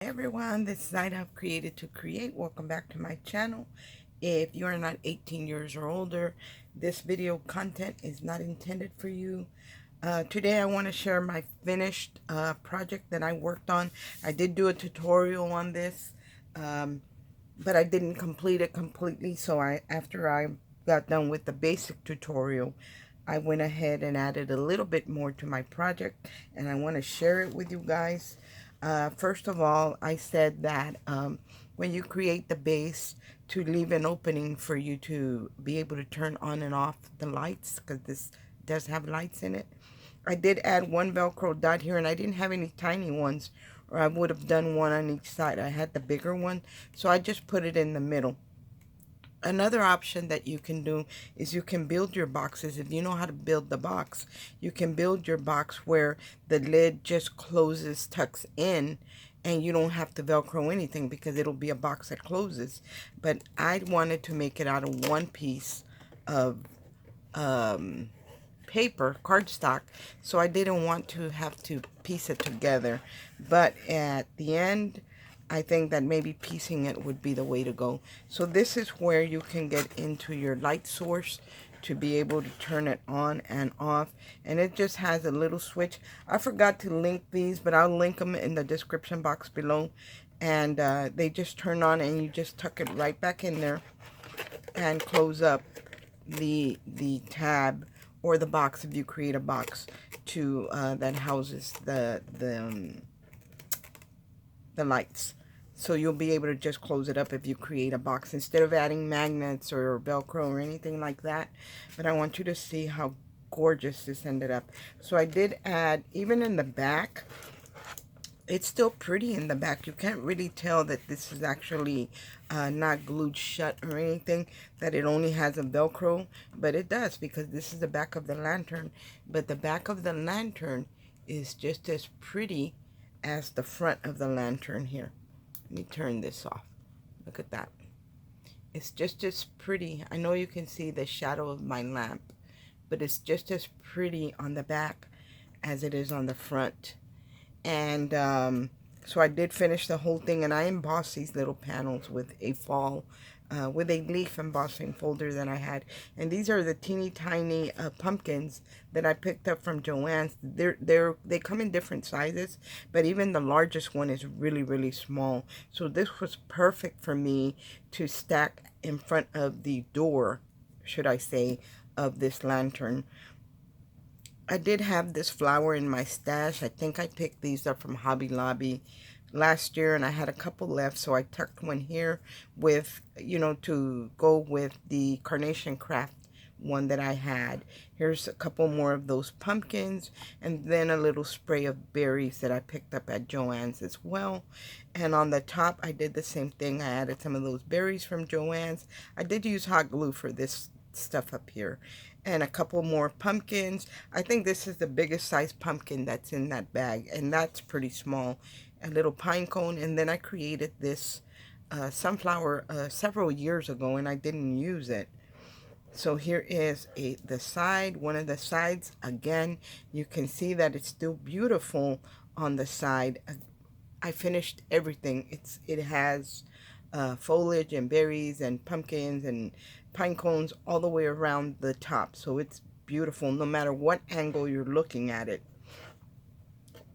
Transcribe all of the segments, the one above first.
Hey everyone, this is Night I've Created to Create. Welcome back to my channel. If you are not 18 years or older, this video content is not intended for you. Today I want to share my finished project that I worked on. I did do a tutorial on this, but I didn't complete it completely. So after I got done with the basic tutorial, I went ahead and added a little bit more to my project, and I want to share it with you guys. First of all, I said that when you create the base, to leave an opening for you to be able to turn on and off the lights, because this does have lights in it. I did add one Velcro dot here, and I didn't have any tiny ones, or I would have done one on each side. I had the bigger one, so I just put it in the middle. Another option that you can do is you can build your boxes. If you know how to build the box, you can build your box where the lid just closes, tucks in, and you don't have to Velcro anything because it'll be a box that closes. But I wanted to make it out of one piece of paper, cardstock, so I didn't want to have to piece it together. But at the end, I think that maybe piecing it would be the way to go. So this is where you can get into your light source to be able to turn it on and off. And it just has a little switch. I forgot to link these, but I'll link them in the description box below. And they just turn on, and you just tuck it right back in there and close up the tab or the box if you create a box to that houses the lights. So you'll be able to just close it up if you create a box instead of adding magnets or Velcro or anything like that. But I want you to see how gorgeous this ended up. So I did add, even in the back, it's still pretty in the back. You can't really tell that this is actually not glued shut or anything, that it only has a Velcro, but it does, because this is the back of the lantern. But the back of the lantern is just as pretty as the front of the lantern here. Let me turn this off. Look at that. It's just as pretty. I know you can see the shadow of my lamp, but it's just as pretty on the back as it is on the front. And so I did finish the whole thing, and I embossed these little panels with a fall, with a leaf embossing folder that I had. And these are the teeny tiny pumpkins that I picked up from Joann's. They come in different sizes, but even the largest one is really, really small. So this was perfect for me to stack in front of the door, should I say, of this lantern. I did have this flower in my stash. I think I picked these up from Hobby Lobby last year, and I had a couple left, so I tucked one here with, to go with the Carnation Craft one that I had. Here's a couple more of those pumpkins, and then a little spray of berries that I picked up at Joann's as well. And on the top, I did the same thing. I added some of those berries from Joann's. I did use hot glue for this stuff up here, and a couple more pumpkins. I think this is the biggest size pumpkin that's in that bag, and that's pretty small. A little pine cone, and then I created this sunflower several years ago, and I didn't use it. So here is the side, one of the sides. Again, you can see that it's still beautiful on the side. I finished everything. It has foliage and berries and pumpkins and pine cones all the way around the top. So it's beautiful no matter what angle you're looking at it.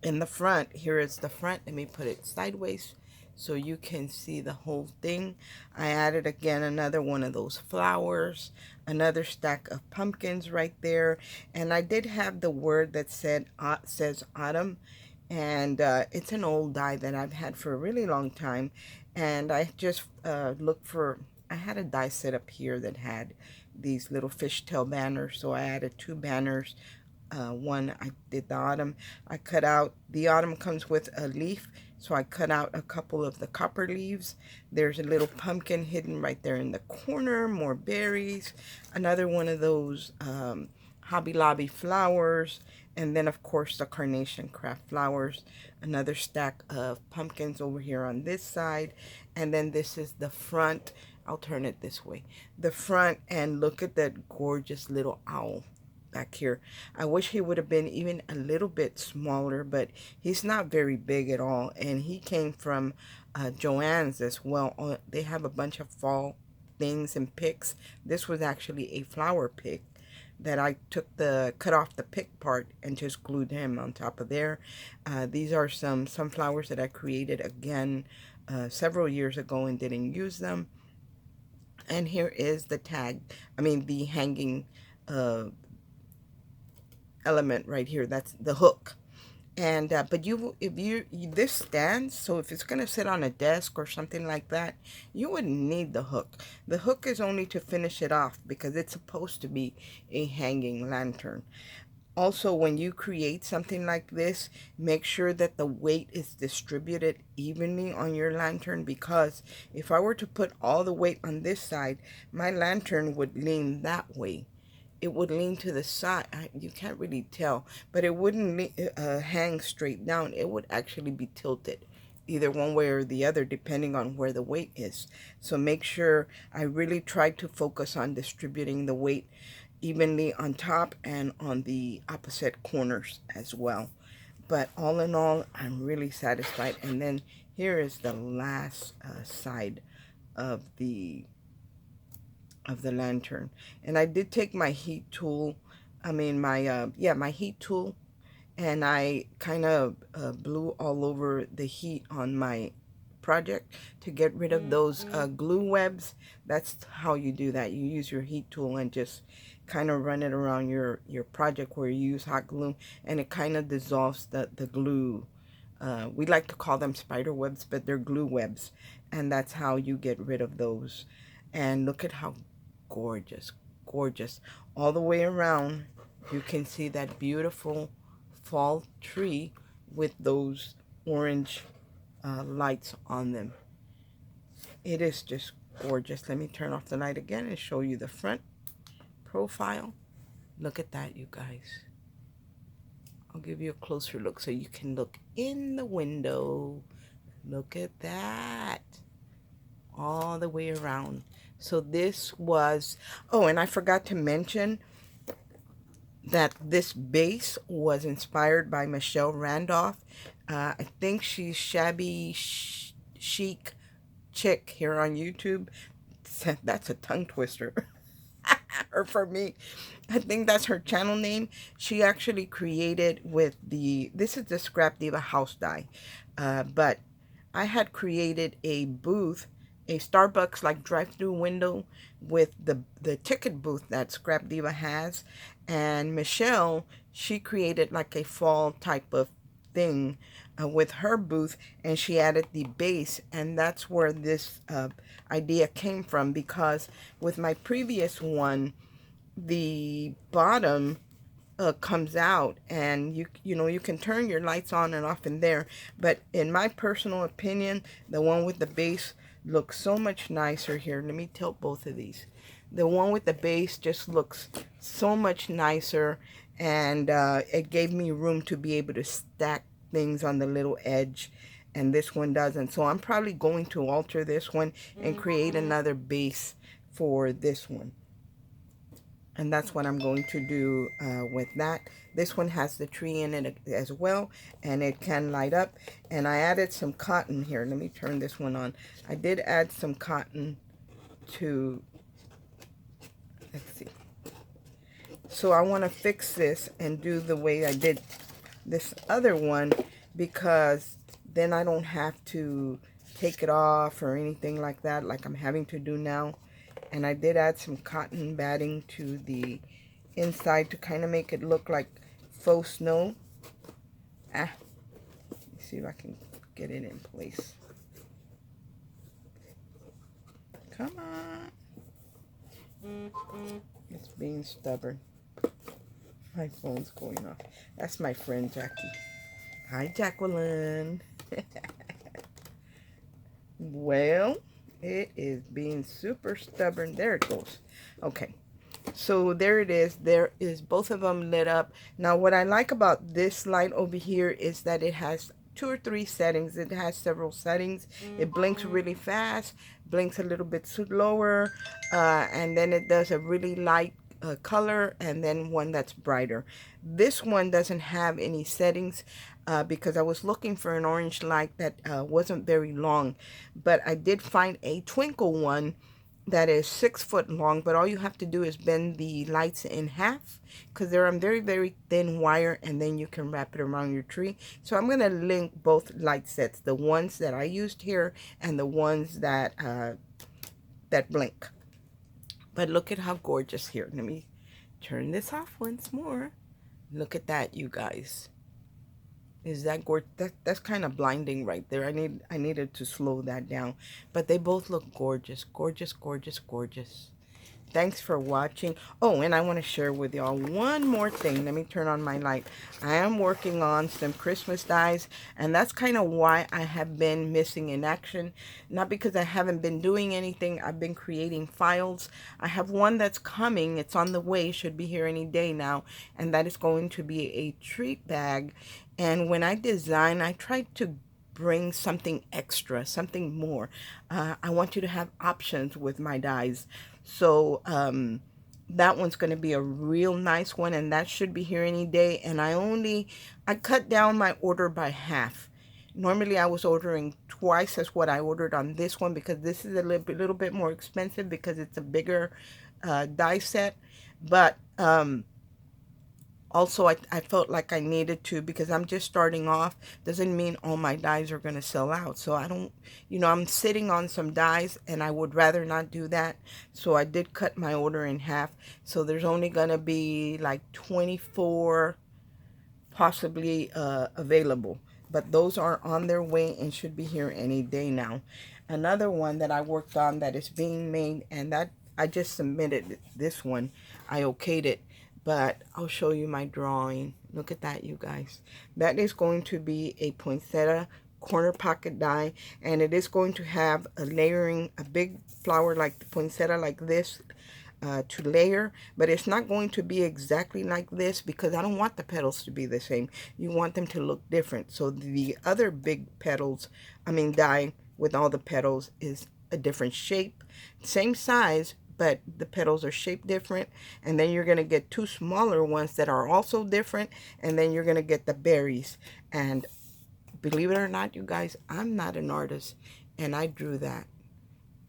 In the front, here is the front. Let me put it sideways so you can see the whole thing. I added again another one of those flowers, another stack of pumpkins right there. And I did have the word that says autumn. And it's an old die that I've had for a really long time. And I just looked for, I had a die set up here that had these little fishtail banners. So I added 2 banners. One, I did the autumn. I cut out, the autumn comes with a leaf, so I cut out a couple of the copper leaves. There's a little pumpkin hidden right there in the corner, more berries, another one of those Hobby Lobby flowers, and then of course the Carnation Craft flowers, another stack of pumpkins over here on this side, and then this is the front. I'll turn it this way. The front, and look at that gorgeous little owl. back here. I wish he would have been even a little bit smaller, but he's not very big at all. And he came from Joann's as well. They have a bunch of fall things and picks. This was actually a flower pick that I cut off the pick part and just glued him on top of there. These are some sunflowers that I created again several years ago and didn't use them. And here is the the hanging element right here. That's the hook. And but this stands, so if it's going to sit on a desk or something like that, you wouldn't need the hook. The hook is only to finish it off because it's supposed to be a hanging lantern. Also, when you create something like this, make sure that the weight is distributed evenly on your lantern, because if I were to put all the weight on this side, my lantern would lean that way. It would lean to the side. You can't really tell, but it wouldn't hang straight down. It would actually be tilted either one way or the other depending on where the weight is. So make sure, I really try to focus on distributing the weight evenly on top and on the opposite corners as well. But all in all, I'm really satisfied. And then here is the last side of the lantern. And I did take my heat tool, my heat tool, and I kind of blew all over the heat on my project to get rid of those glue webs. That's how you do that. You use your heat tool and just kind of run it around your project where you use hot glue, and it kind of dissolves the glue. We like to call them spider webs, but they're glue webs, and that's how you get rid of those. And look at how gorgeous, gorgeous. All the way around, you can see that beautiful fall tree with those orange lights on them. It is just gorgeous. Let me turn off the light again and show you the front profile. Look at that, you guys. I'll give you a closer look so you can look in the window. Look at that. All the way around. So this was, oh, and I forgot to mention that this base was inspired by Michelle Randolph. I think she's Shabby Chic Chick here on YouTube. That's a tongue twister. Or for me, I think that's her channel name. She actually created with this is the Scrap Diva house die. But I had created a booth, a Starbucks like drive-through window with the ticket booth that Scrap Diva has. And Michelle, she created like a fall type of thing with her booth, and she added the base, and that's where this idea came from, because with my previous one, the bottom comes out, and you can turn your lights on and off in there, but in my personal opinion, the one with the base looks so much nicer. Here, let me tilt both of these. The one with the base just looks so much nicer, and it gave me room to be able to stack things on the little edge, and this one doesn't. So I'm probably going to alter this one and create another base for this one. And that's what I'm going to do with that. This one has the tree in it as well, and it can light up. And I added some cotton here. Let me turn this one on. I did add some cotton to, let's see. So I want to fix this and do the way I did this other one, because then I don't have to take it off or anything like that, like I'm having to do now. And I did add some cotton batting to the inside to kind of make it look like faux snow. Let me see if I can get it in place. Come on. It's being stubborn. My phone's going off. That's my friend Jackie. Hi, Jacqueline. Well, it is being super stubborn. There it goes. Okay. So there it is. There is both of them lit up. Now, what I like about this light over here is that it has 2 or 3 settings. It has several settings. It blinks really fast, blinks a little bit slower, and then it does a really light color, and then one that's brighter. This one doesn't have any settings because I was looking for an orange light that wasn't very long, but I did find a twinkle one that is 6 foot long, but all you have to do is bend the lights in half because they're on very, very thin wire, and then you can wrap it around your tree. So I'm going to link both light sets, the ones that I used here and the ones that that blink. But look at how gorgeous here. Let me turn this off once more. Look at that, you guys. Is that gorgeous? That's kind of blinding right there. I needed to slow that down. But they both look gorgeous. Gorgeous, gorgeous, gorgeous. Thanks for watching. Oh, and I want to share with y'all one more thing. Let me turn on my light. I am working on some Christmas dies, and that's kind of why I have been missing in action. Not because I haven't been doing anything. I've been creating files. I have one that's coming. It's on the way. Should be here any day now. And that is going to be a treat bag. And when I design, I try to bring something extra, something more. I want you to have options with my dies. So that one's going to be a real nice one, and that should be here any day. And I cut down my order by half. Normally I was ordering twice as what I ordered on this one because this is a little bit more expensive because it's a bigger die set. But also, I felt like I needed to, because I'm just starting off. Doesn't mean all my dies are going to sell out. So I don't, I'm sitting on some dies, and I would rather not do that. So I did cut my order in half. So there's only going to be like 24 possibly available. But those are on their way and should be here any day now. Another one that I worked on that is being made, and that I just submitted this one. I okayed it. But I'll show you my drawing. Look at that, you guys. That is going to be a poinsettia corner pocket die. And it is going to have a layering, a big flower like the poinsettia like this to layer. But it's not going to be exactly like this because I don't want the petals to be the same. You want them to look different. So the other big petals, die with all the petals is a different shape. Same size, but the petals are shaped different. And then you're going to get two smaller ones that are also different. And then you're going to get the berries. And believe it or not, you guys, I'm not an artist, and I drew that.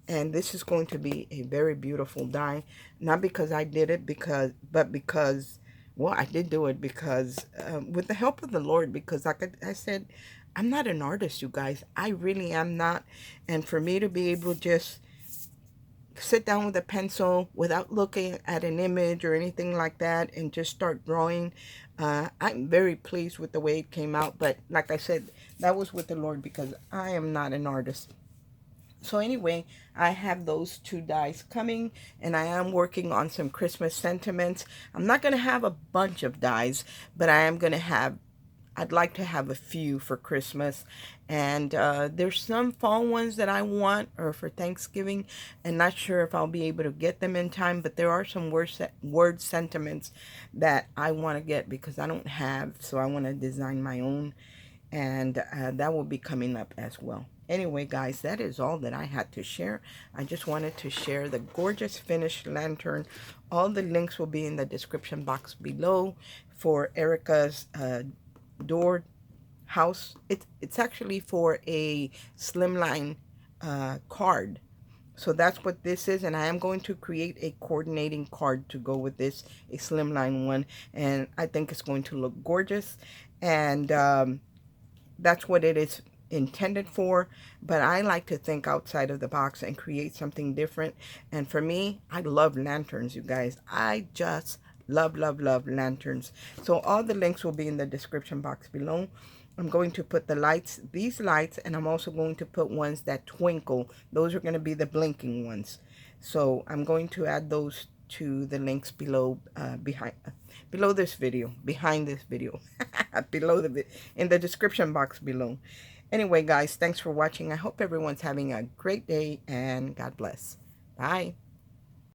And this is going to be a very beautiful die. Not because I did it, but because, well, I did do it because, with the help of the Lord, because like I said, I'm not an artist, you guys. I really am not. And for me to be able to just sit down with a pencil without looking at an image or anything like that and just start drawing, I'm very pleased with the way it came out. But like I said, that was with the Lord because I am not an artist. So anyway, I have those two dies coming, and I am working on some Christmas sentiments. I'm not going to have a bunch of dies, but I am going to have, I'd like to have a few for Christmas. And there's some fall ones that I want, or for Thanksgiving, and not sure if I'll be able to get them in time. But there are some word sentiments that I want to get because I don't have. So I want to design my own. And that will be coming up as well. Anyway, guys, that is all that I had to share. I just wanted to share the gorgeous finished lantern. All the links will be in the description box below for Erica's door house. It's actually for a slimline card. So that's what this is, and I am going to create a coordinating card to go with this, a slimline one, and I think it's going to look gorgeous. And that's what it is intended for. But I like to think outside of the box and create something different. And for me, I love lanterns, you guys. I just love lanterns. So all the links will be in the description box below. I'm going to put the lights, these lights, and I'm also going to put ones that twinkle. Those are going to be the blinking ones. So I'm going to add those to the links below, below this video, behind this video, below in the description box below. Anyway, guys, thanks for watching. I hope everyone's having a great day, and God bless. Bye.